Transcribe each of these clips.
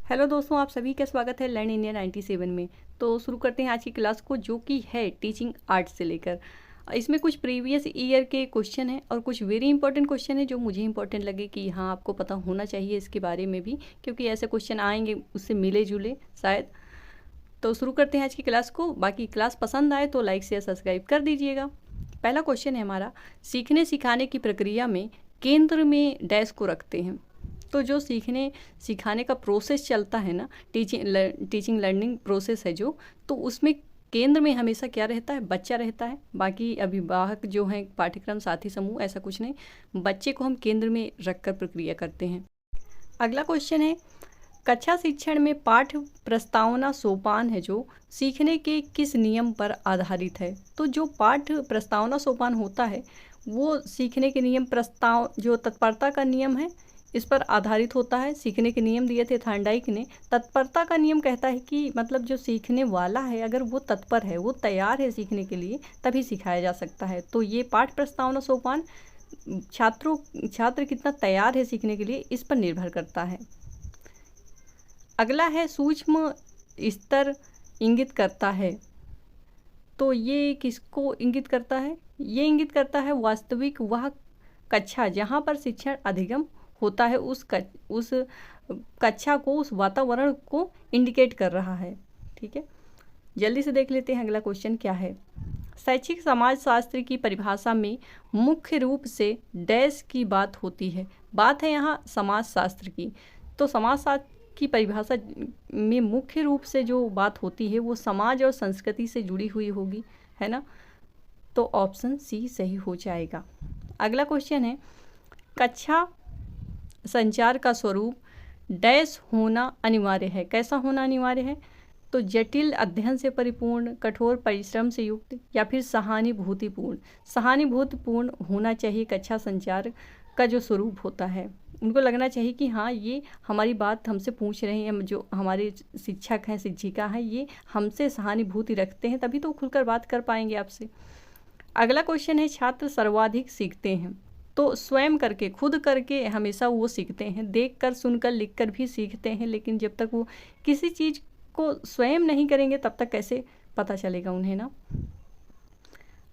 Hello दोस्तों, आप सभी का स्वागत है लर्न इंडिया 97 में। तो शुरू करते हैं आज की क्लास को, जो कि है टीचिंग आर्ट से लेकर। इसमें कुछ प्रीवियस ईयर के क्वेश्चन हैं और कुछ वेरी इंपॉर्टेंट क्वेश्चन हैं जो मुझे इंपॉर्टेंट लगे कि हाँ आपको पता होना चाहिए इसके बारे में भी, क्योंकि ऐसे क्वेश्चन आएंगे उससे मिले जुले शायद। तो शुरू करते हैं आज की क्लास को। बाकी क्लास पसंद आए तो लाइक शेयर सब्सक्राइब कर दीजिएगा। पहला क्वेश्चन है हमारा, सीखने सिखाने की प्रक्रिया में केंद्र में डैश को रखते हैं। तो जो सीखने सिखाने का प्रोसेस चलता है ना, टीचिंग लर्निंग प्रोसेस है जो, तो उसमें केंद्र में हमेशा क्या रहता है? बच्चा रहता है। बाकी अभिभावक जो हैं, पाठ्यक्रम साथी समूह, ऐसा कुछ नहीं, बच्चे को हम केंद्र में रखकर प्रक्रिया करते हैं। अगला क्वेश्चन है, कक्षा शिक्षण में पाठ प्रस्तावना सोपान है जो सीखने के किस नियम पर आधारित है? तो जो पाठ प्रस्तावना सोपान होता है वो सीखने के नियम, प्रस्ताव जो तत्परता का नियम है इस पर आधारित होता है। सीखने के नियम दिए थे थार्नडाइक ने। तत्परता का नियम कहता है कि मतलब जो सीखने वाला है अगर वो तत्पर है, वो तैयार है सीखने के लिए, तभी सिखाया जा सकता है। तो ये पाठ प्रस्तावना सोपान छात्र कितना तैयार है सीखने के लिए, इस पर निर्भर करता है। अगला है, सूक्ष्म स्तर इंगित करता है। तो ये किसको इंगित करता है? ये इंगित करता है वास्तविक वह कक्षा जहाँ पर शिक्षण अधिगम होता है, उस कक्षा को, उस वातावरण को इंडिकेट कर रहा है। ठीक है, जल्दी से देख लेते हैं अगला क्वेश्चन क्या है। शैक्षिक समाजशास्त्र की परिभाषा में मुख्य रूप से डैश की बात होती है। बात है यहाँ समाजशास्त्र की। तो समाजशास्त्र की परिभाषा में मुख्य रूप से जो बात होती है वो समाज और संस्कृति से जुड़ी हुई होगी, है ना। तो ऑप्शन सी सही हो जाएगा। अगला क्वेश्चन है, कक्षा संचार का स्वरूप डैश होना अनिवार्य है। कैसा होना अनिवार्य है? तो जटिल अध्ययन से परिपूर्ण, कठोर परिश्रम से युक्त, या फिर सहानुभूतिपूर्ण। सहानुभूतिपूर्ण होना चाहिए कक्षा संचार का जो स्वरूप होता है। उनको लगना चाहिए कि हाँ ये हमारी बात हमसे पूछ रहे हैं, जो हमारे शिक्षक हैं, शिक्षिका हैं, ये हमसे सहानुभूति रखते हैं, तभी तो खुलकर बात कर पाएंगे आपसे। अगला क्वेश्चन है, छात्र सर्वाधिक सीखते हैं। तो स्वयं करके, खुद करके हमेशा वो सीखते हैं। देखकर, सुनकर, लिखकर भी सीखते हैं, लेकिन जब तक वो किसी चीज़ को स्वयं नहीं करेंगे तब तक कैसे पता चलेगा उन्हें ना।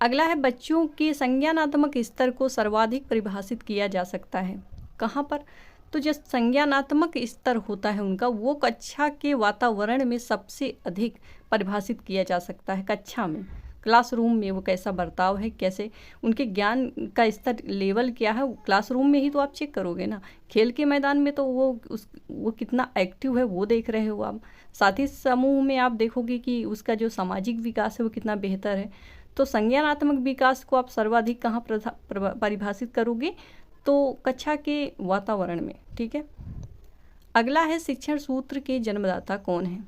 अगला है, बच्चों के संज्ञानात्मक स्तर को सर्वाधिक परिभाषित किया जा सकता है। कहाँ पर? तो जो संज्ञानात्मक स्तर होता है उनका, वो कक्षा के वातावरण में सबसे अधिक परिभाषित किया जा सकता है। कक्षा में, क्लासरूम में वो कैसा बर्ताव है, कैसे उनके ज्ञान का स्तर, लेवल क्या है, क्लासरूम में ही तो आप चेक करोगे ना। खेल के मैदान में तो वो कितना एक्टिव है वो देख रहे हो आप। साथी समूह में आप देखोगे कि उसका जो सामाजिक विकास है वो कितना बेहतर है। तो संज्ञानात्मक विकास को आप सर्वाधिक कहाँ परिभाषित करोगे? तो कक्षा के वातावरण में। ठीक है। अगला है, शिक्षण सूत्र के जन्मदाता कौन है?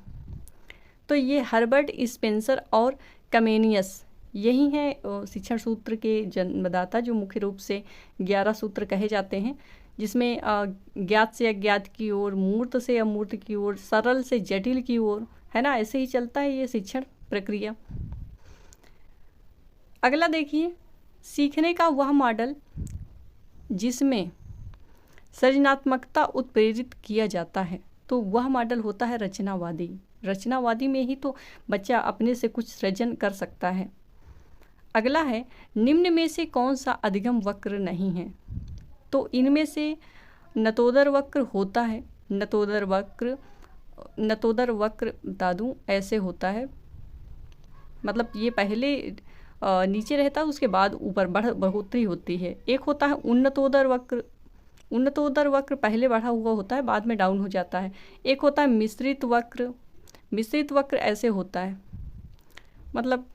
तो ये हर्बर्ट स्पेंसर और कमेनियस, यही है शिक्षण सूत्र के जन्मदाता, जो मुख्य रूप से 11 सूत्र कहे जाते हैं, जिसमें ज्ञात से अज्ञात की ओर, मूर्त से अमूर्त की ओर, सरल से जटिल की ओर, है ना। ऐसे ही चलता है ये शिक्षण प्रक्रिया। अगला देखिए, सीखने का वह मॉडल जिसमें सृजनात्मकता उत्प्रेरित किया जाता है, तो वह मॉडल होता है रचनावादी। रचनावादी में ही तो बच्चा अपने से कुछ सृजन कर सकता है। अगला है, निम्न में से कौन सा अधिगम वक्र नहीं है? तो इनमें से नतोदर वक्र होता है। नतोदर वक्र बता दूँ, ऐसे होता है, मतलब ये पहले नीचे रहता है, उसके बाद ऊपर बढ़ोतरी होती है। एक होता है उन्नतोदर वक्र। उन्नतोदर वक्र पहले बढ़ा हुआ होता है, बाद में डाउन हो जाता है। एक होता है मिश्रित वक्र। मिश्रित वक्र ऐसे होता है, मतलब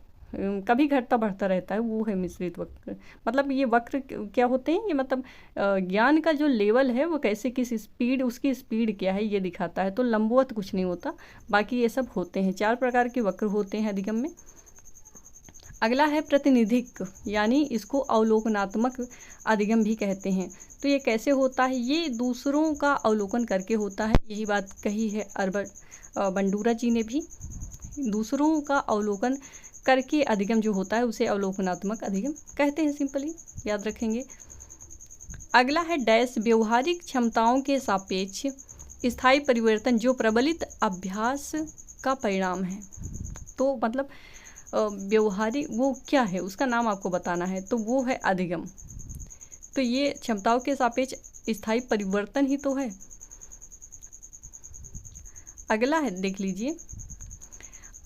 कभी घटता बढ़ता रहता है, वो है मिश्रित वक्र। मतलब ये वक्र क्या होते हैं? ये मतलब ज्ञान का जो लेवल है वो कैसे, किस स्पीड, उसकी स्पीड क्या है ये दिखाता है। तो लंबवत कुछ नहीं होता, बाकी ये सब होते हैं। 4 प्रकार के वक्र होते हैं अधिगम में। अगला है प्रतिनिधिक, यानी इसको अवलोकनात्मक अधिगम भी कहते हैं। तो ये कैसे होता है? ये दूसरों का अवलोकन करके होता है। यही बात कही है बंडूरा जी ने भी। दूसरों का अवलोकन करके अधिगम जो होता है उसे अवलोकनात्मक अधिगम कहते हैं, सिंपली याद रखेंगे। अगला है डैश, व्यवहारिक क्षमताओं के सापेक्ष स्थायी परिवर्तन जो प्रबलित अभ्यास का परिणाम है। तो मतलब व्यवहारिक वो क्या है, उसका नाम आपको बताना है, तो वो है अधिगम। तो ये क्षमताओं के सापेक्ष स्थायी परिवर्तन ही तो है। अगला है, देख लीजिए,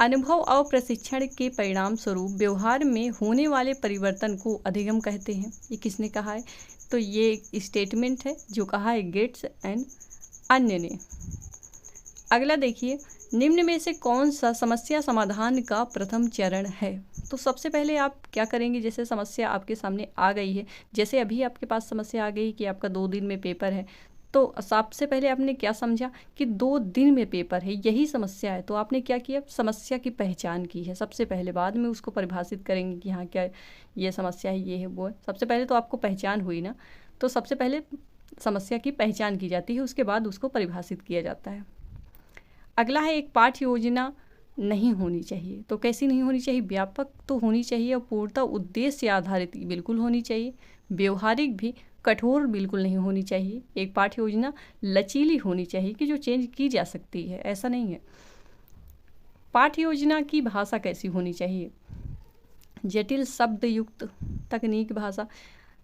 अनुभव और प्रशिक्षण के परिणाम स्वरूप व्यवहार में होने वाले परिवर्तन को अधिगम कहते हैं। ये किसने कहा है? तो ये स्टेटमेंट है जो कहा है गेट्स एंड अन्य ने। अगला देखिए, निम्न में से कौन सा समस्या समाधान का प्रथम चरण है? तो सबसे पहले आप क्या करेंगे, जैसे समस्या आपके सामने आ गई है, जैसे अभी आपके पास समस्या आ गई कि आपका 2 दिन में पेपर है, तो सबसे पहले आपने क्या समझा कि 2 दिन में पेपर है, यही समस्या है। तो आपने क्या किया, समस्या की पहचान की है सबसे पहले, बाद में उसको परिभाषित करेंगे कि हाँ क्या ये समस्या है, ये है, वो है। सबसे पहले तो आपको पहचान हुई ना, तो सबसे पहले समस्या की पहचान की जाती है, उसके बाद उसको परिभाषित किया जाता है। अगला है, एक पाठ्य योजना नहीं होनी चाहिए। तो कैसी नहीं होनी चाहिए? व्यापक तो होनी चाहिए और पूर्णतः उद्देश्य आधारित बिल्कुल होनी चाहिए। व्यवहारिक भी, कठोर बिल्कुल नहीं होनी चाहिए। एक पाठ्य योजना लचीली होनी चाहिए कि जो चेंज की जा सकती है, ऐसा नहीं है। पाठ्य योजना की भाषा कैसी होनी चाहिए? जटिल शब्द युक्त तकनीक भाषा,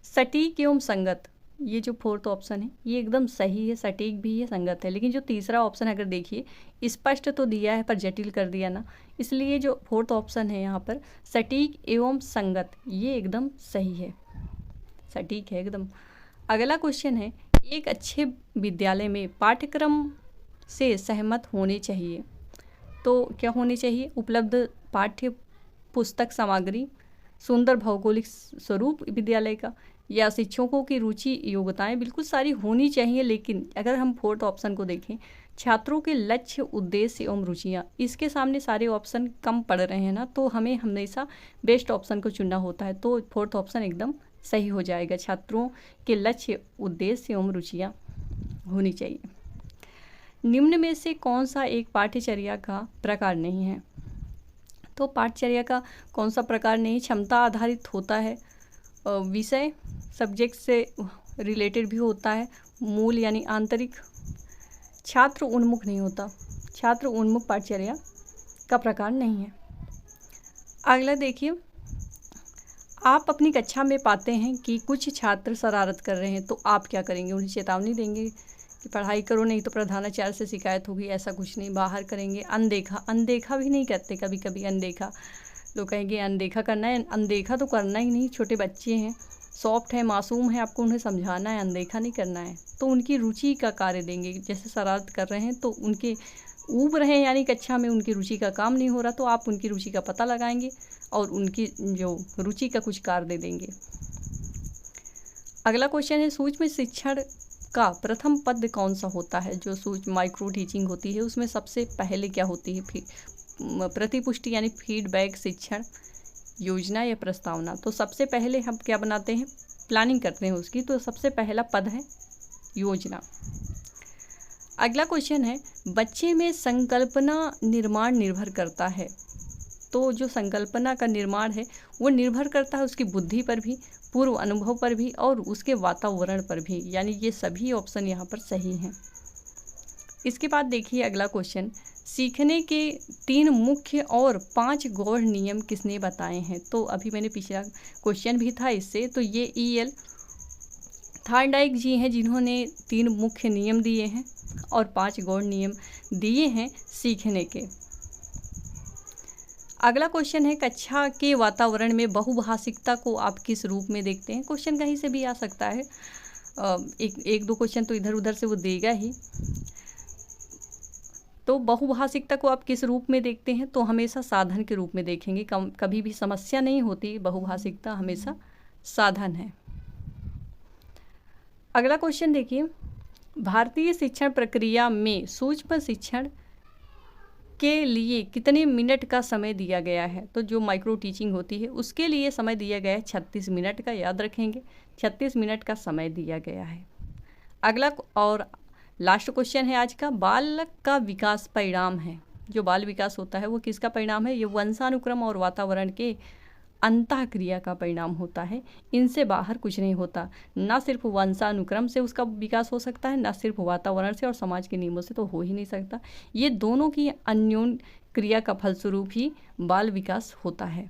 सटीक एवं संगत। ये जो 4th ऑप्शन है ये एकदम सही है, सटीक भी है, संगत है। लेकिन जो तीसरा ऑप्शन है, अगर देखिए स्पष्ट तो दिया है पर जटिल कर दिया ना, इसलिए जो 4th ऑप्शन है यहाँ पर सटीक एवं संगत, ये एकदम सही है, सटीक है एकदम। अगला क्वेश्चन है, एक अच्छे विद्यालय में पाठ्यक्रम से सहमत होने चाहिए। तो क्या होने चाहिए? उपलब्ध पाठ्य पुस्तक सामग्री, सुंदर भौगोलिक स्वरूप विद्यालय का, या शिक्षकों की रुचि योग्यताएं, बिल्कुल सारी होनी चाहिए। लेकिन अगर हम 4th ऑप्शन को देखें, छात्रों के लक्ष्य, उद्देश्य एवं रुचियाँ, इसके सामने सारे ऑप्शन कम पड़ रहे हैं ना, तो हमें हमेशा बेस्ट ऑप्शन को चुनना होता है। तो 4th ऑप्शन एकदम सही हो जाएगा, छात्रों के लक्ष्य, उद्देश्य एवं रुचियाँ होनी चाहिए। निम्न में से कौन सा एक पाठ्यचर्या का प्रकार नहीं है? तो पाठ्यचर्या का कौन सा प्रकार नहीं? क्षमता आधारित होता है, विषय सब्जेक्ट से रिलेटेड भी होता है, मूल यानी आंतरिक, छात्र उन्मुख नहीं होता, छात्र उन्मुख पाठ्यचर्या का प्रकार नहीं है। अगला देखिए, आप अपनी कक्षा में पाते हैं कि कुछ छात्र शरारत कर रहे हैं, तो आप क्या करेंगे? उन्हें चेतावनी देंगे कि पढ़ाई करो नहीं तो प्रधानाचार्य से शिकायत होगी, ऐसा कुछ नहीं, बाहर करेंगे। अनदेखा, अनदेखा भी नहीं करते कभी कभी, अनदेखा लोग कहेंगे अनदेखा करना है, अनदेखा तो करना ही नहीं, छोटे बच्चे हैं, सॉफ्ट है, मासूम है, आपको उन्हें समझाना है, अनदेखा नहीं करना है। तो उनकी रुचि का कार्य देंगे, जैसे शरारत कर रहे हैं तो उनके ऊब रहे हैं, यानी कक्षा में उनकी रुचि का काम नहीं हो रहा, तो आप उनकी रुचि का पता लगाएंगे और उनकी जो रुचि का कुछ कार्य दे देंगे। अगला क्वेश्चन है, सूक्ष्म शिक्षण का प्रथम पद कौन सा होता है? जो सूक्ष्म माइक्रो टीचिंग होती है उसमें सबसे पहले क्या होती है? प्रतिपुष्टि यानी फीडबैक शिक्षण योजना या प्रस्तावना। तो सबसे पहले हम क्या बनाते हैं? प्लानिंग करते हैं उसकी, तो सबसे पहला पद है योजना। अगला क्वेश्चन है, बच्चे में संकल्पना निर्माण निर्भर करता है। तो जो संकल्पना का निर्माण है वो निर्भर करता है उसकी बुद्धि पर भी, पूर्व अनुभव पर भी और उसके वातावरण पर भी, यानी ये सभी ऑप्शन यहाँ पर सही हैं। इसके बाद देखिए अगला क्वेश्चन, सीखने के 3 मुख्य और 5 गौण नियम किसने बताए हैं? तो अभी मैंने पिछला क्वेश्चन भी था इससे, तो ये E.L. थॉर्नडाइक जी हैं जिन्होंने 3 मुख्य नियम दिए हैं और 5 गौण नियम दिए हैं सीखने के। अगला क्वेश्चन है, कक्षा के वातावरण में बहुभाषिकता को आप किस रूप में देखते हैं? क्वेश्चन कहीं से भी आ सकता है, एक दो क्वेश्चन तो इधर उधर से वो देगा ही। तो बहुभाषिकता को आप किस रूप में देखते हैं? तो हमेशा साधन के रूप में देखेंगे, कभी भी समस्या नहीं होती, बहुभाषिकता हमेशा साधन है। अगला क्वेश्चन देखिए, भारतीय शिक्षण प्रक्रिया में सूक्ष्म शिक्षण के लिए कितने मिनट का समय दिया गया है? तो जो माइक्रो टीचिंग होती है उसके लिए समय दिया गया है 36 मिनट का, याद रखेंगे 36 मिनट का समय दिया गया है। अगला और लास्ट क्वेश्चन है आज का, बालक का विकास परिणाम है। जो बाल विकास होता है वो किसका परिणाम है? ये वंशानुक्रम और वातावरण के अंतःक्रिया का परिणाम होता है। इनसे बाहर कुछ नहीं होता। ना सिर्फ वंशानुक्रम से उसका विकास हो सकता है, ना सिर्फ वातावरण से और समाज के नियमों से तो हो ही नहीं सकता। ये दोनों की अन्योन क्रिया का फलस्वरूप ही बाल विकास होता है।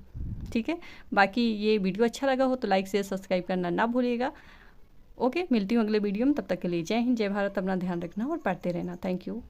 ठीक है, बाकी ये वीडियो अच्छा लगा हो तो लाइक शेयर सब्सक्राइब करना ना भूलिएगा। ओके, मिलती हूँ अगले वीडियो में। तब तक के लिए जय हिंद, जय भारत। अपना ध्यान रखना और पढ़ते रहना। Thank you.